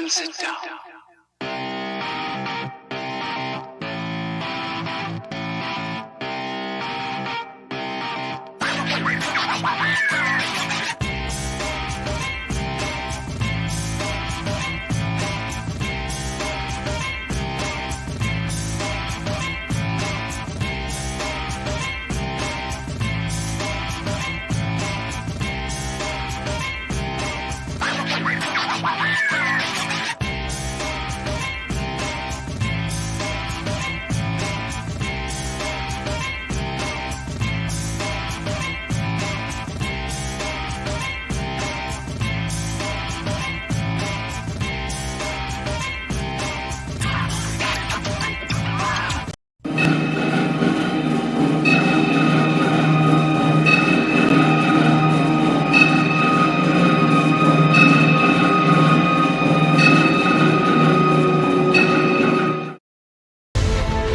and sit down.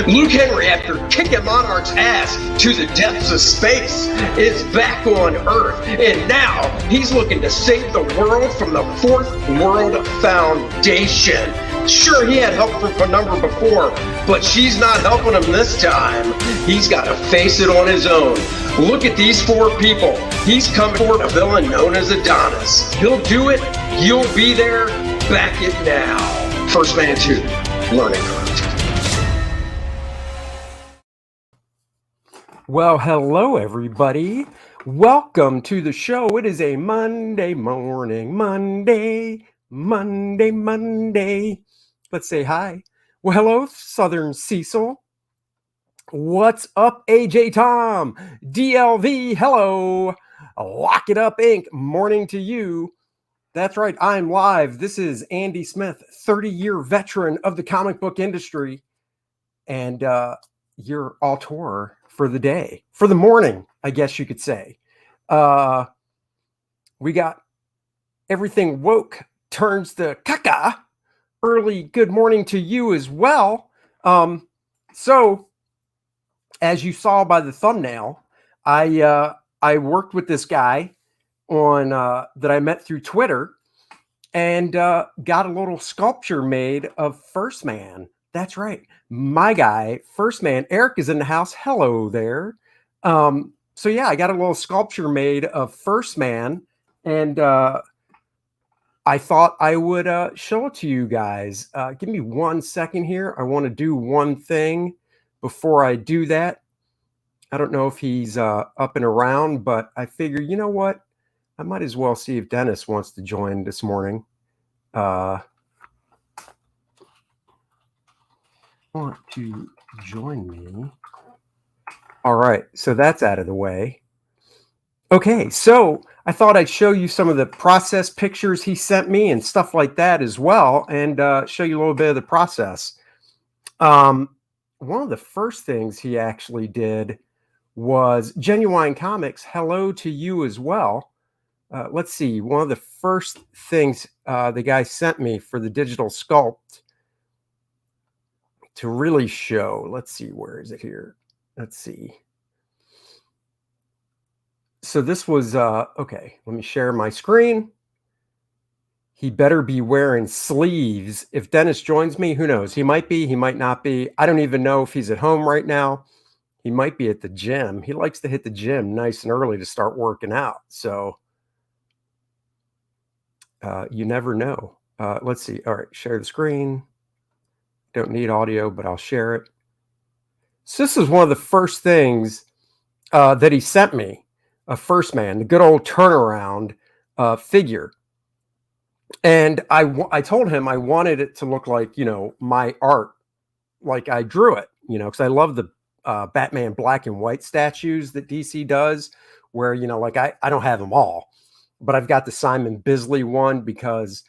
Luke Henry, after kicking Monarch's ass to the depths of space, is back on Earth, and now he's looking to save the world from the Fourth World Foundation. Sure, he had help from Penumbra before, but she's not helping him this time. He's got to face it on his own. Look at these four people. He's coming for a villain known as Adonis. He'll do it. You'll be there. Back it now. 1stMAN 2, Learning Curve. Well, hello, everybody. Welcome to the show. It is a Monday morning, Monday. Let's say hi. Well, hello, Southern Cecil. What's up, AJ Tom? DLV, hello. Lock It Up, Inc. Morning to you. That's right, I'm live. This is Andy Smith, 30-year veteran of the comic book industry. And your auteur for the day, for the morning, I guess you could say. We got everything woke turns to caca. Early good morning to you as well. So as you saw by the thumbnail, I worked with this guy on that I met through Twitter and got a little sculpture made of 1stMAN. That's right. My guy, 1stMAN. Eric is in the house. Hello there. So yeah, I got a little sculpture made of 1stMAN, and I thought I would show it to you guys. Give me 1 second here. I want to do one thing before I do that. I don't know if he's up and around, but I figure, you know what? I might as well see if Dennis wants to join this morning. Want to join me. All right, so that's out of the way. Okay, so I thought I'd show you some of the process pictures he sent me and stuff like that as well, and show you a little bit of the process. One of the first things he actually did was Genuine Comics. Hello to you as well. Let's see, one of the first things the guy sent me for the digital sculpt to really show. Let's see, where is it here? Let's see. So this was, okay, let me share my screen. He better be wearing sleeves. If Dennis joins me, who knows? He might be, he might not be. I don't even know if he's at home right now. He might be at the gym. He likes to hit the gym nice and early to start working out. So you never know. Let's see. All right, share the screen. Don't need audio, but I'll share it. So this is one of the first things that he sent me, a 1stMAN, the good old turnaround figure. And I told him I wanted it to look like, you know, my art, like I drew it, you know, because I love the Batman black and white statues that DC does, where, you know, like I don't have them all, but I've got the Simon Bisley one because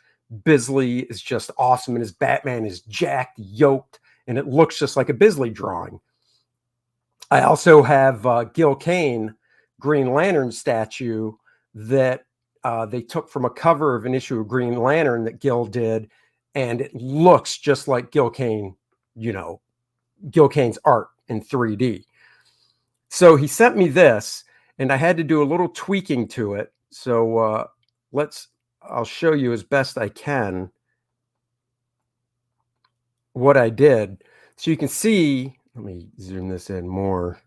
Bisley is just awesome, and his Batman is jacked, yoked, and it looks just like a Bisley drawing. I also have Gil Kane Green Lantern statue that they took from a cover of an issue of Green Lantern that Gil did, and it looks just like Gil Kane, you know, Gil Kane's art in 3D. So he sent me this, and I had to do a little tweaking to it. So I'll show you as best I can. what I did. So you can see, let me zoom this in more.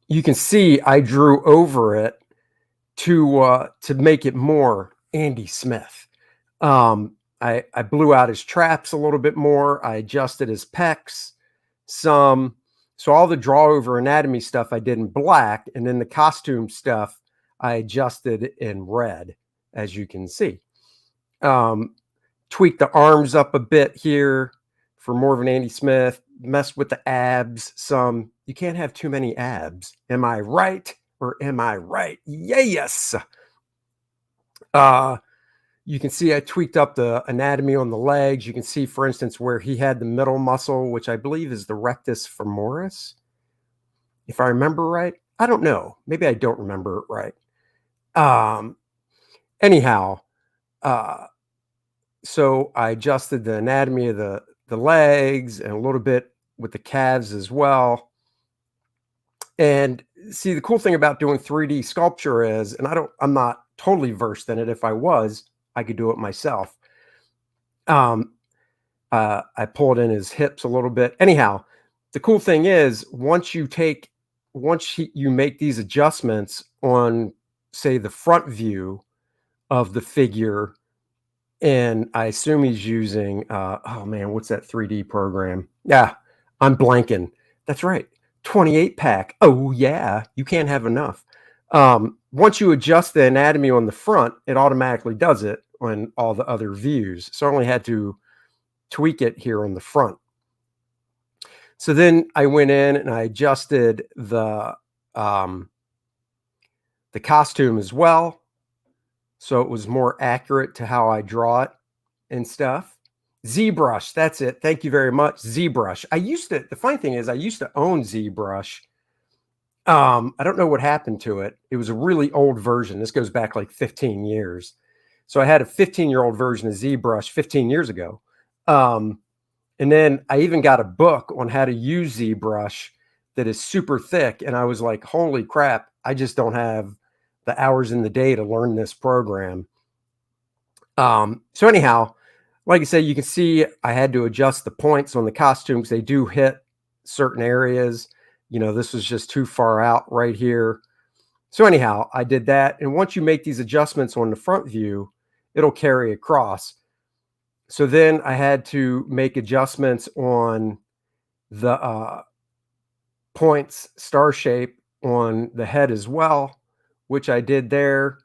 You can see I drew over it to make it more Andy Smith. I blew out his traps a little bit more. I adjusted his pecs some. So all the draw over anatomy stuff I did in black, and then the costume stuff I adjusted in red, as you can see. Tweaked the arms up a bit here for more of an Andy Smith. Messed with the abs some. You can't have too many abs. Am I right? Or am I right? Yes. You can see I tweaked up the anatomy on the legs. You can see, for instance, where he had the middle muscle, which I believe is the rectus femoris. If I remember right. I don't know. Maybe I don't remember it right. Anyhow, so I adjusted the anatomy of the legs and a little bit with the calves as well. And see, the cool thing about doing 3D sculpture is, and I'm not totally versed in it. If I was, I could do it myself. I pulled in his hips a little bit. Anyhow, the cool thing is once you make these adjustments on, say, the front view of the figure, and I assume he's using, oh man, what's that 3D program? Yeah, I'm blanking. That's right. 28 pack. Oh yeah, you can't have enough. Once you adjust the anatomy on the front, it automatically does it on all the other views. So I only had to tweak it here on the front. So then I went in and I adjusted the costume as well, so it was more accurate to how I draw it and stuff. ZBrush, that's it. Thank you very much. ZBrush. The funny thing is I used to own ZBrush. I don't know what happened to it. It was a really old version. This goes back like 15 years. So I had a 15-year-old version of ZBrush 15 years ago. And then I even got a book on how to use ZBrush that is super thick. And I was like, holy crap, I just don't have the hours in the day to learn this program. So anyhow, like I said, you can see I had to adjust the points on the costumes. They do hit certain areas. You know, this was just too far out right here. So anyhow, I did that. And once you make these adjustments on the front view, it'll carry across. So then I had to make adjustments on the points, star shape on the head as well, which I did there.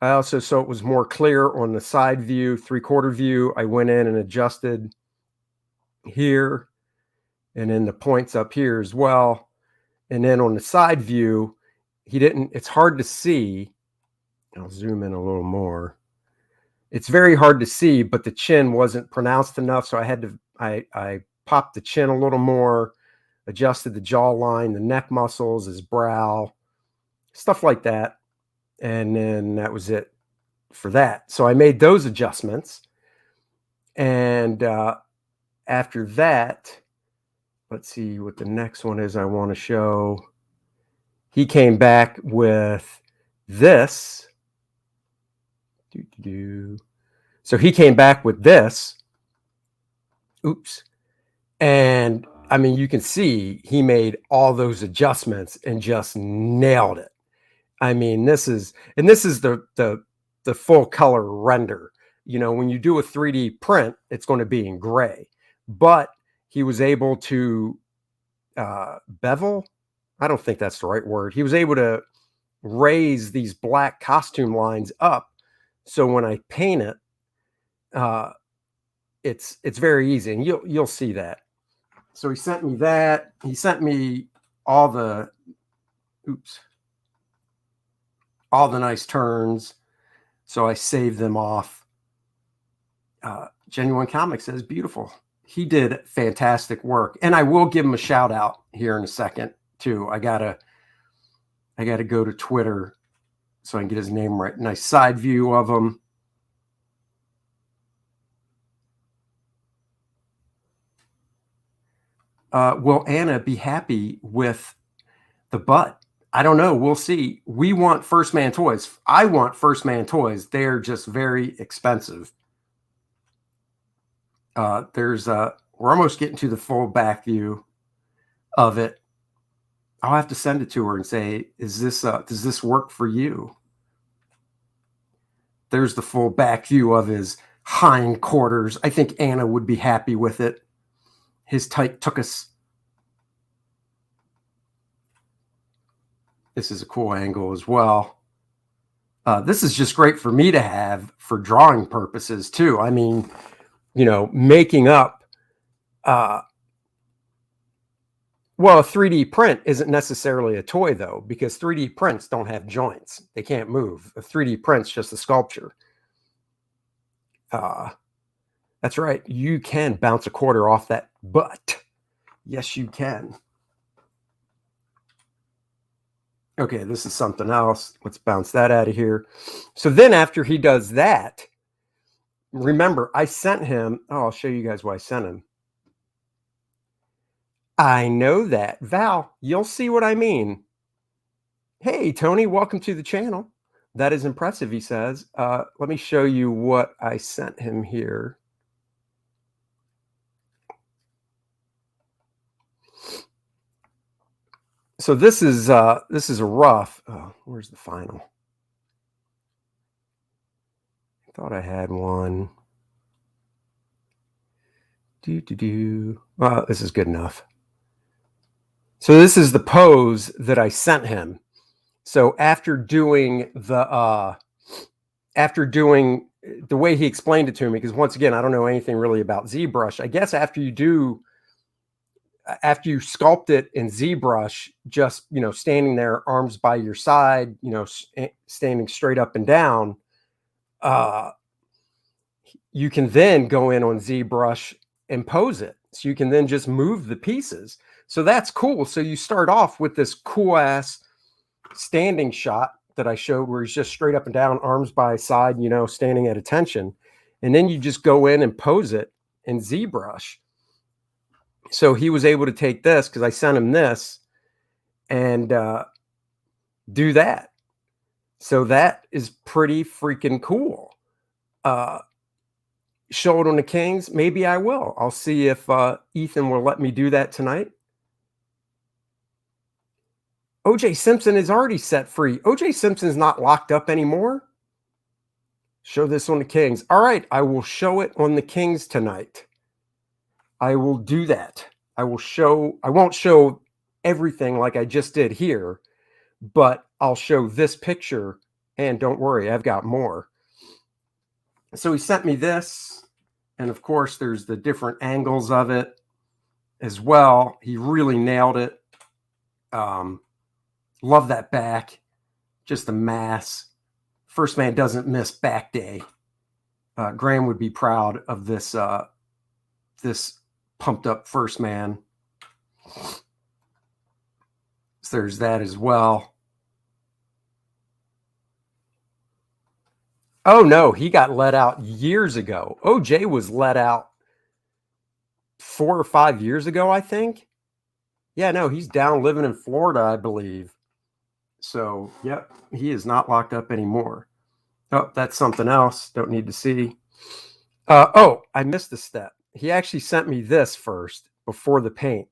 I also, so it was more clear on the side view, 3/4 view, I went in and adjusted here and then the points up here as well. And then on the side view, it's hard to see. I'll zoom in a little more. It's very hard to see, but the chin wasn't pronounced enough. So I popped the chin a little more, adjusted the jawline, the neck muscles, his brow, stuff like that. And then that was it for that. So I made those adjustments. And after that, let's see what the next one is I want to show. He came back with this. So he came back with this. Oops. And I mean, you can see he made all those adjustments and just nailed it. I mean, this is the full color render. You know, when you do a 3D print, it's going to be in gray, but he was able to bevel. I don't think that's the right word. He was able to raise these black costume lines up. So when I paint it, it's very easy, and you'll see that. So he sent me that. He sent me all the nice turns. So I saved them off. Genuine Comics says beautiful. He did fantastic work, and I will give him a shout out here in a second too. I gotta go to Twitter so I can get his name right. Nice side view of him. Will Anna be happy with the butt? I don't know. We'll see. We want 1stMAN toys. I want 1stMAN toys. They're just very expensive. We're almost getting to the full back view of it. I'll have to send it to her and say, does this work for you? There's the full back view of his hindquarters. I think Anna would be happy with it. His tight tuchus. This is a cool angle as well. This is just great for me to have for drawing purposes too. I mean, making up, well, a 3D print isn't necessarily a toy though, because 3D prints don't have joints. They can't move. A 3D print's just a sculpture. That's right. You can bounce a quarter off that butt. Yes, you can. Okay, this is something else. Let's bounce that out of here. So then after he does that, remember, I sent him. Oh, I'll show you guys why I sent him. I know that. Val, you'll see what I mean. Hey, Tony, welcome to the channel. That is impressive, he says. Let me show you what I sent him here. So this is a rough. Oh, where's the final? I thought I had one. Well, this is good enough. So this is the pose that I sent him. So after doing the way he explained it to me, because once again, I don't know anything really about ZBrush. I guess after you sculpt it in ZBrush, just, standing there, arms by your side, standing straight up and down, you can then go in on ZBrush and pose it. So you can then just move the pieces. So that's cool. So you start off with this cool ass standing shot that I showed where he's just straight up and down, arms by side, standing at attention. And then you just go in and pose it in ZBrush. So he was able to take this, because I sent him this, and do that. So that is pretty freaking cool. Show it on the Kings. Maybe I will. I'll see if Ethan will let me do that tonight. OJ Simpson is already set free. OJ Simpson is not locked up anymore. Show this on the Kings. All right, I will show it on the Kings tonight. I will do that. I won't show everything like I just did here, but I'll show this picture, and don't worry, I've got more. So he sent me this, and of course there's the different angles of it as well. He really nailed it. Love that back. Just a mass. 1stMAN doesn't miss back day. Graham would be proud of this this pumped up 1stMAN. So there's that as well. Oh no, he got let out years ago. OJ was let out 4 or 5 years ago, I think. Yeah, no, he's down living in Florida, I believe. So, yep, he is not locked up anymore. Oh, that's something else. Don't need to see. Oh, I missed a step. He actually sent me this first before the paint.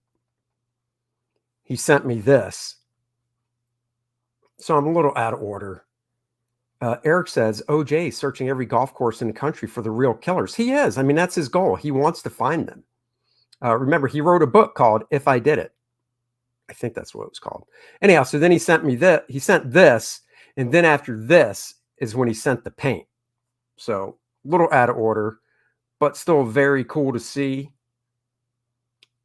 He sent me this. So I'm a little out of order. Eric says, OJ searching every golf course in the country for the real killers. He is. I mean, that's his goal. He wants to find them. Remember, he wrote a book called If I Did It. I think that's what it was called. Anyhow, so then he sent me this. He sent this, and then after this is when he sent the paint. So a little out of order, but still very cool to see.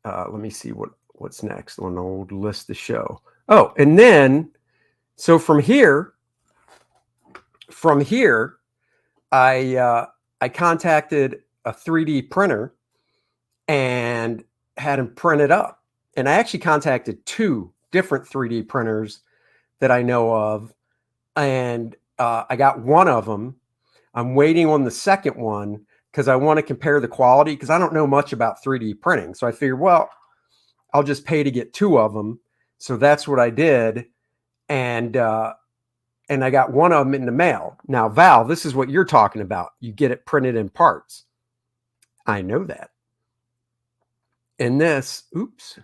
Let me see what's next on the old list to show. Oh, and then, so from here, I contacted a 3D printer and had him print it up. And I actually contacted 2 different 3D printers that I know of. And I got one of them. I'm waiting on the second one because I want to compare the quality, because I don't know much about 3D printing. So I figured, well, I'll just pay to get 2 of them. So that's what I did. And I got one of them in the mail. Now, Val, this is what you're talking about. You get it printed in parts. I know that. And this, oops,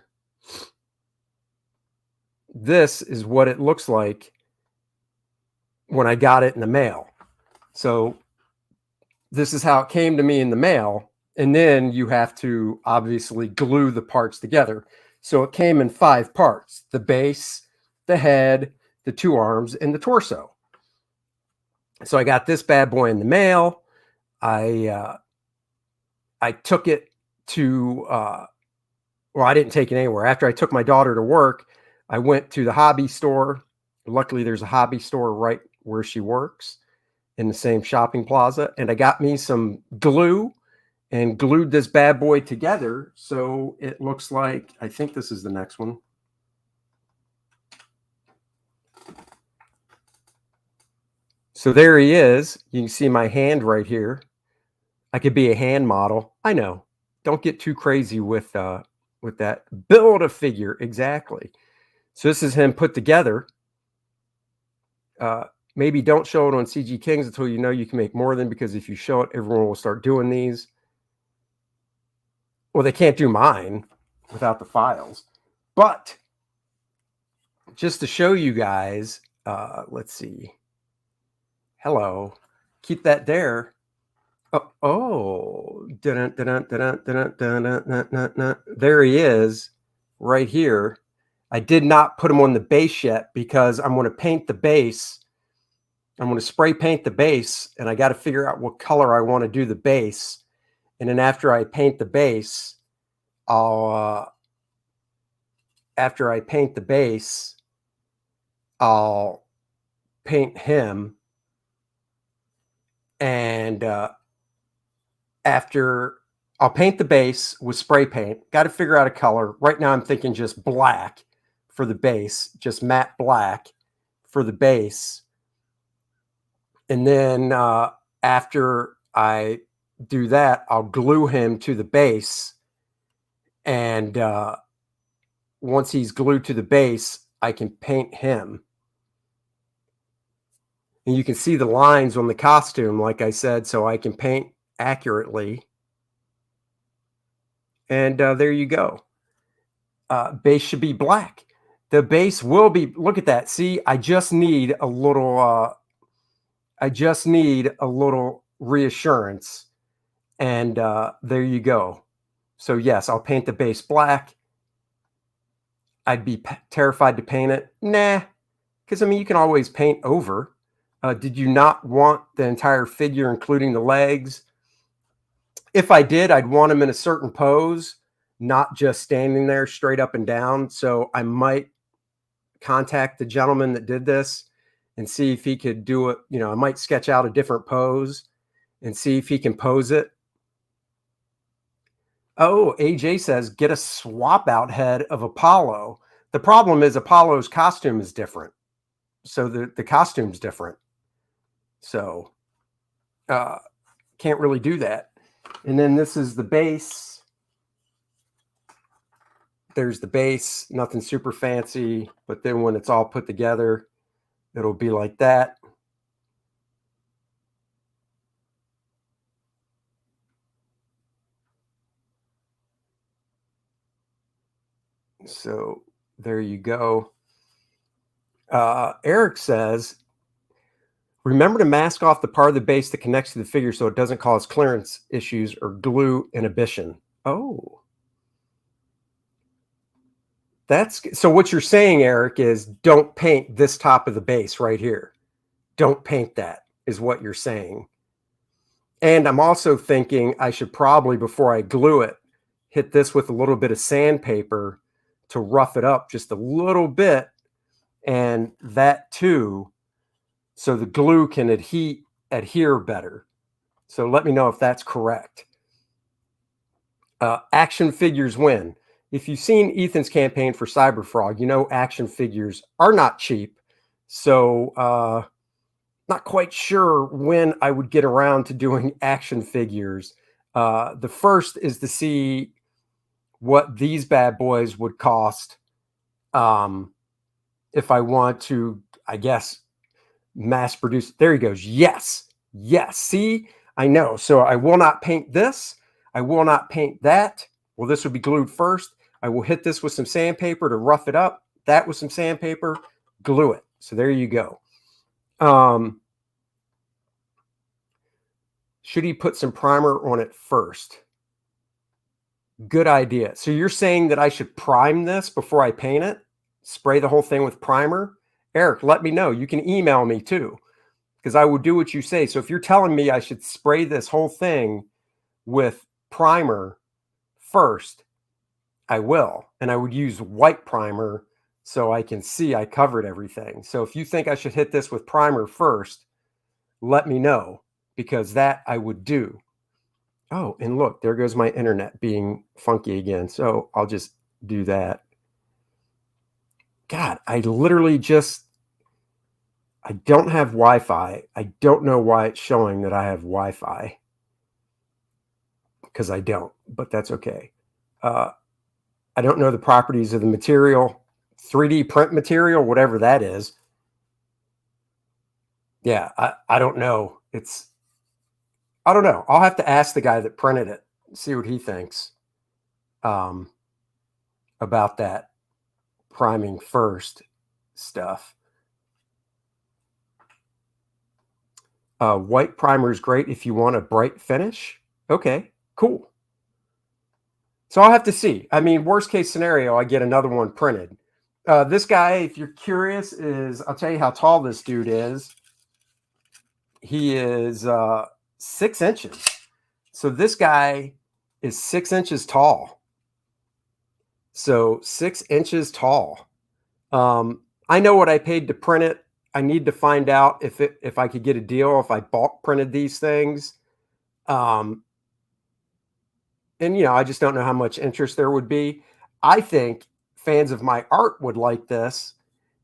this is what it looks like when I got it in the mail. So this is how it came to me in the mail. And then you have to obviously glue the parts together. So it came in 5 parts: the base, the head, the 2 arms, and the torso. So I got this bad boy in the mail. I took it to, well, I didn't take it anywhere. After I took my daughter to work, I went to the hobby store. Luckily, there's a hobby store right where she works in the same shopping plaza. And I got me some glue and glued this bad boy together. So it looks like, I think this is the next one. So there he is. You can see my hand right here. I could be a hand model. I know. Don't get too crazy with that. Build a figure. Exactly. So this is him put together. Maybe don't show it on CG Kings until you know you can make more than, because if you show it, everyone will start doing these. Well, they can't do mine without the files. But just to show you guys, let's see. Hello. Keep that there. Oh. There he is right here. I did not put him on the base yet because I'm going to paint the base. I'm going to spray paint the base, and I got to figure out what color I want to do the base. And then after I paint the base, I'll paint him. And after I'll paint the base with spray paint, got to figure out a color. Right now I'm thinking just black for the base, just matte black for the base. And then after I do that, I'll glue him to the base. And once he's glued to the base, I can paint him. And you can see the lines on the costume, like I said, so I can paint accurately. And there you go. Base should be black. The base will be, look at that. See, I just need a little reassurance. And there you go. So yes, I'll paint the base black. I'd be terrified to paint it. Nah, because I mean, you can always paint over. Did you not want the entire figure, including the legs? If I did, I'd want him in a certain pose, not just standing there straight up and down. So I might contact the gentleman that did this and see if he could do it. You know, I might sketch out a different pose and see if he can pose it. Oh, AJ says, get a swap out head of Apollo. The problem is Apollo's costume is different. So the costume's different. So can't really do that. And then this is the base. There's the base, nothing super fancy, but then when it's all put together, it'll be like that. So there you go. Eric says, remember to mask off the part of the base that connects to the figure so it doesn't cause clearance issues or glue inhibition. Oh. So what you're saying, Eric, is don't paint this top of the base right here. Don't paint that, is what you're saying. And I'm also thinking I should probably, before I glue it, hit this with a little bit of sandpaper to rough it up just a little bit. And that too, so the glue can adhere better. So let me know if that's correct. Action figures win. If you've seen Ethan's campaign for Cyberfrog, you know action figures are not cheap. So not quite sure when I would get around to doing action figures. The first is to see what these bad boys would cost if I want to, I guess, mass produce. There he goes. Yes. Yes. See, I know. So I will not paint this. I will not paint that. Well, this would be glued first. I will hit this with some sandpaper to rough it up. That with some sandpaper, glue it. So there you go. Should he put some primer on it first? Good idea. So you're saying that I should prime this before I paint it? Spray the whole thing with primer? Eric, let me know. You can email me too, because I will do what you say. So if you're telling me I should spray this whole thing with primer first, I will. And I would use white primer so I can see I covered everything. So if you think I should hit this with primer first, let me know, because that I would do. Oh, and look, there goes my internet being funky again. So I'll just do that. God, I literally I don't have Wi-Fi. I don't know why it's showing that I have Wi-Fi, because I don't, but that's okay. I don't know the properties of the material, 3D print material, whatever that is. Yeah, I don't know. I don't know. I'll have to ask the guy that printed it, see what he thinks about that priming first stuff. White primer is great if you want a bright finish. Okay, cool. So I'll have to see. I mean, worst case scenario, I get another one printed. This guy, if you're curious, I'll tell you how tall this dude is. He is 6 inches. So this guy is 6 inches tall. So 6 inches tall. I know what I paid to print it. I need to find out if I could get a deal if I bulk printed these things. And I just don't know how much interest there would be. I think fans of my art would like this,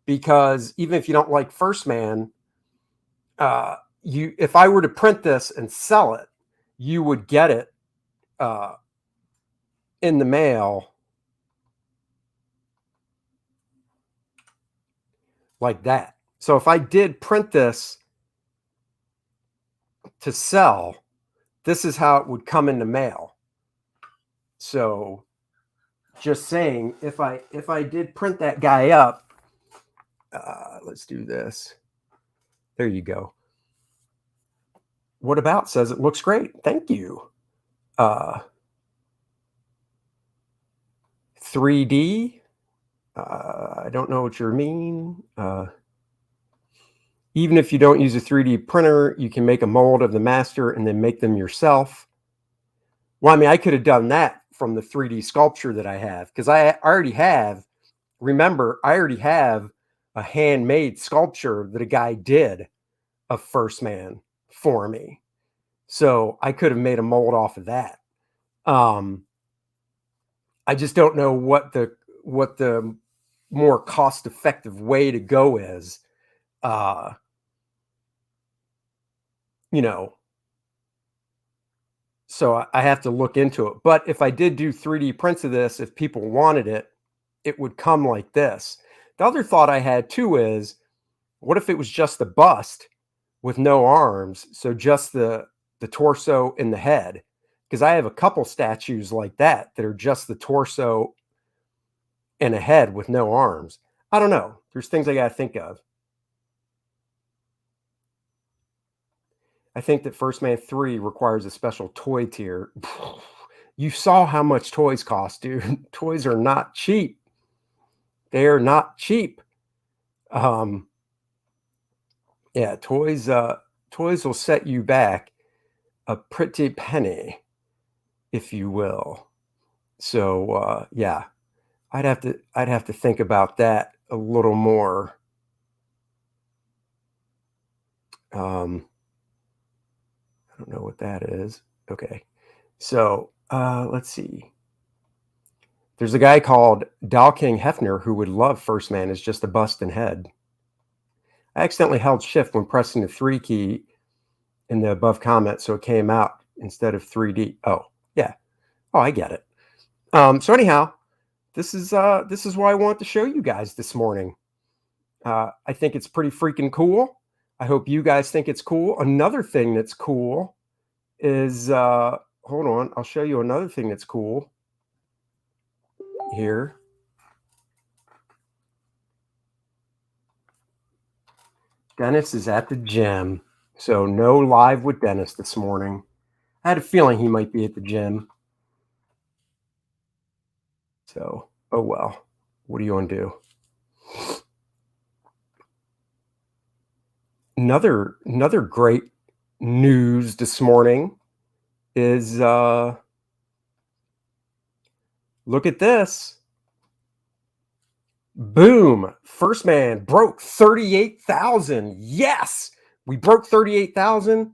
because even if you don't like 1stMAN, if I were to print this and sell it, you would get it in the mail like that. So if I did print this to sell, this is how it would come in the mail. So just saying, if I did print that guy up, let's do this. There you go. What About says it looks great. Thank you. 3D. I don't know what you mean. Even if you don't use a 3D printer, you can make a mold of the master and then make them yourself. Well, I mean, I could have done that from the 3D sculpture that I have, because I already have, remember, I already have a handmade sculpture that a guy did of 1stMAN for me. So I could have made a mold off of that. I just don't know what the more cost-effective way to go is. So I have to look into it. But if I did do 3D prints of this, if people wanted it, it would come like this. The other thought I had too is, what if it was just the bust with no arms? So just the torso and the head, because I have a couple statues like that are just the torso and a head with no arms. I don't know. There's things I got to think of. I think that 1stMAN 3 requires a special toy tier. You saw how much toys cost, dude. Toys are not cheap. They are not cheap. Yeah, toys will set you back a pretty penny, if you will. So yeah, I'd have to think about that a little more. I don't know what that is. Okay, so let's see. There's a guy called Doll King Hefner who would love 1stMAN as just a bust and head. I accidentally held shift when pressing the 3 key in the above comment, so it came out instead of 3D. Oh, yeah. Oh, I get it. So anyhow, this is why I want to show you guys this morning. I think it's pretty freaking cool. I hope you guys think it's cool. Another thing that's cool is hold on. I'll show you another thing that's cool here. Dennis is at the gym. So no live with Dennis this morning. I had a feeling he might be at the gym. So, oh well. What are you going to do? Another great news this morning is look at this. Boom. 1stMAN broke 38,000. Yes, we broke 38,000.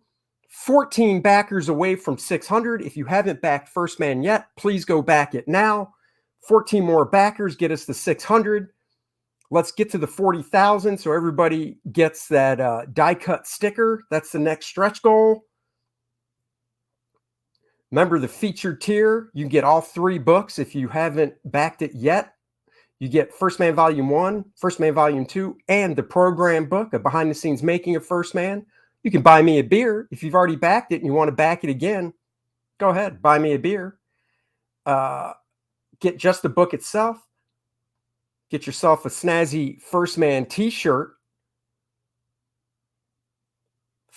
14 backers away from 600. If you haven't backed 1stMAN yet, please go back it now. 14 more backers get us to 600. Let's get to the 40,000 so everybody gets that die cut sticker. That's the next stretch goal. Remember the featured tier. You get all 3 books if you haven't backed it yet. You get 1stMAN Volume 1, 1stMAN Volume 2, and the program book, a behind-the-scenes making of 1stMAN. You can buy me a beer. If you've already backed it and you want to back it again, go ahead, buy me a beer. Get just the book itself. Get yourself a snazzy 1stMAN t-shirt.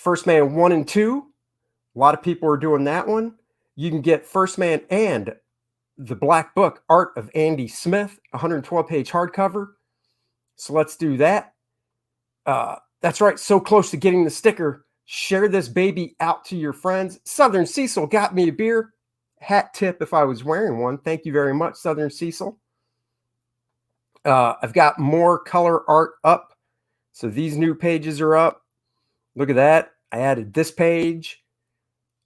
1stMAN 1 and 2. A lot of people are doing that one. You can get 1stMAN and the Black Book, Art of Andy Smith, 112-page hardcover. So let's do that. That's right. So close to getting the sticker. Share this baby out to your friends. Southern Cecil got me a beer. Hat tip if I was wearing one. Thank you very much, Southern Cecil. I've got more color art up. So these new pages are up. Look at that. I added this page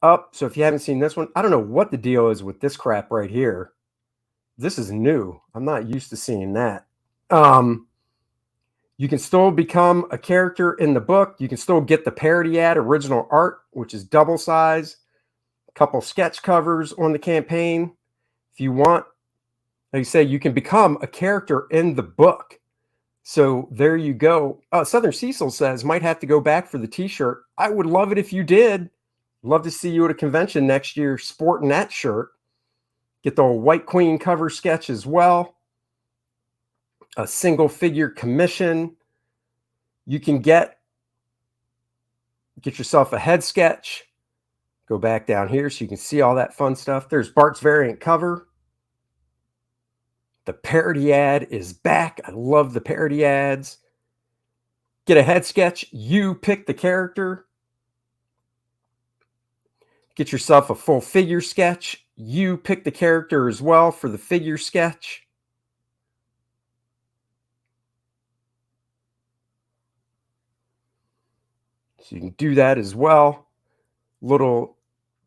up. So if you haven't seen this one, I don't know what the deal is with this crap right here. This is new. I'm not used to seeing that. You can still become a character in the book. You can still get the Parody Ad original art, which is double size. A couple sketch covers on the campaign. If you want, like I say, you can become a character in the book. So there you go. Southern Cecil says, might have to go back for the t-shirt. I would love it if you did. Love to see you at a convention next year sporting that shirt. Get the White Queen cover sketch as well. A single figure commission. You can get yourself a head sketch. Go back down here so you can see all that fun stuff. There's Bart's variant cover. The Parody Ad is back. I love the Parody Ads. Get a head sketch. You pick the character. Get yourself a full figure sketch. You pick the character as well for the figure sketch. So you can do that as well. Little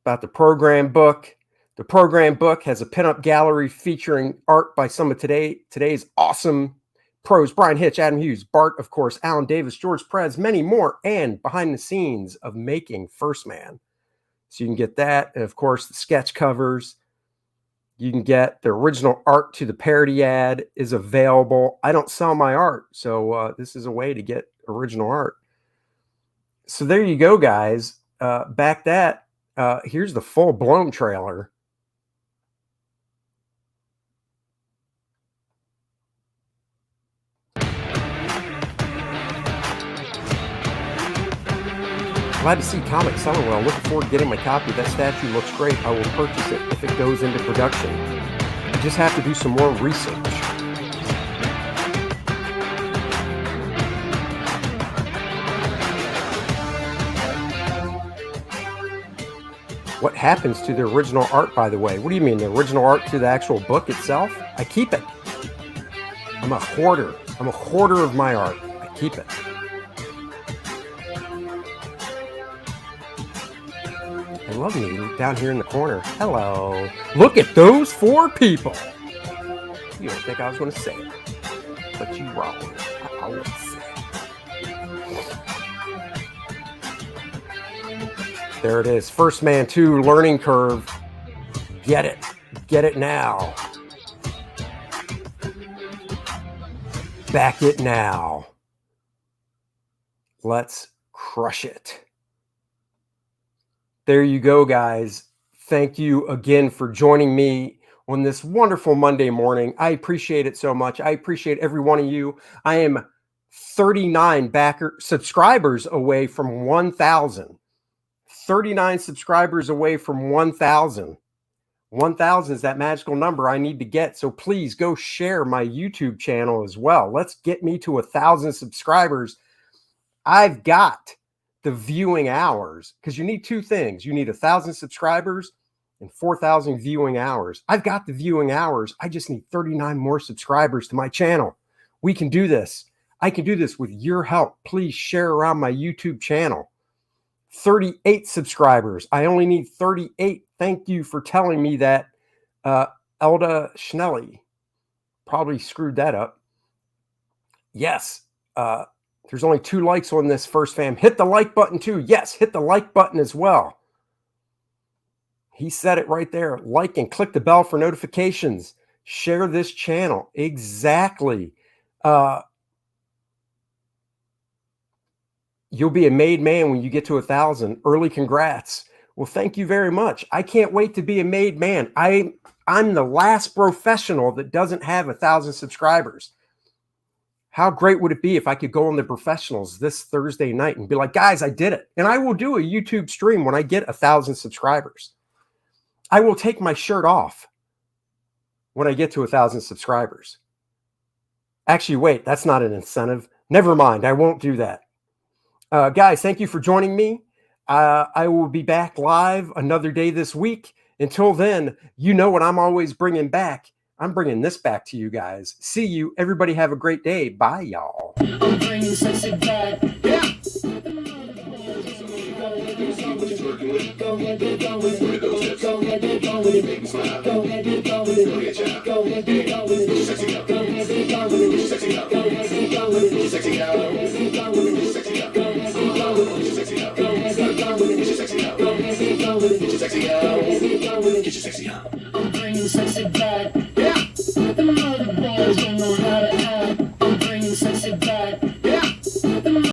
about the program book. The program book has a pinup gallery featuring art by some of today's awesome pros. Brian Hitch, Adam Hughes, Bart, of course, Alan Davis, George Perez, many more, and behind the scenes of making 1stMAN. So you can get that. And of course, the sketch covers. You can get the original art to the Parody Ad is available. I don't sell my art, so this is a way to get original art. So there you go, guys. Back that. Here's the full-blown trailer. Glad to see comics selling well. Looking forward to getting my copy. That statue looks great. I will purchase it if it goes into production. I just have to do some more research. What happens to the original art, by the way? What do you mean, the original art to the actual book itself? I keep it. I'm a hoarder. I'm a hoarder of my art. I keep it. I love you down here in the corner. Hello. Look at those 4 people. You don't think I was going to say it, but you wrong. I would say it. There it is. 1stMAN 2 learning curve. Get it. Get it now. Back it now. Let's crush it. There you go, guys. Thank you again for joining me on this wonderful Monday morning. I appreciate it so much. I appreciate every one of you. I am 39 subscribers away from 1,000. 39 subscribers away from 1,000. 1,000 is that magical number I need to get. So please go share my YouTube channel as well. Let's get me to 1,000 subscribers. I've got the viewing hours, because you need two things. You need 1,000 subscribers and 4,000 viewing hours. I've got the viewing hours. I just need 39 more subscribers to my channel. We can do this. I can do this with your help. Please share around my YouTube channel. 38 subscribers. I only need 38. Thank you for telling me that. Elda Schnelly probably screwed that up. Yes. There's only 2 likes on this, First Fam. Hit the like button too. Yes, hit the like button as well. He said it right there. Like and click the bell for notifications. Share this channel. Exactly. You'll be a made man when you get to 1,000. Early congrats. Well, thank you very much. I can't wait to be a made man. I'm the last professional that doesn't have 1,000 subscribers. How great would it be if I could go on the professionals this Thursday night and be like, guys, I did it. And I will do a YouTube stream when I get 1,000 subscribers. I will take my shirt off when I get to 1,000 subscribers. Actually, wait, that's not an incentive. Never mind. I won't do that. Guys, thank you for joining me. I will be back live another day this week. Until then, you know what I'm always bringing back. I'm bringing this back to you guys. See you. Everybody have a great day. Bye, y'all. I'm bringing sexy back. Yeah. Go ahead, go with it. Go ahead, go with it. Make me smile. Go ahead, go with it. Go ahead, child. Go ahead, go with it. Sexy girl. Go ahead, go with it. Sexy girl. Go ahead, go with it. Sexy girl. Go ahead, go with it. Sexy girl. Go ahead, go with it. Sexy girl. Go ahead, go with it. Sexy girl. Go ahead, go with it. Sexy girl. Go ahead, go with it. Sexy girl. Get your sexy on.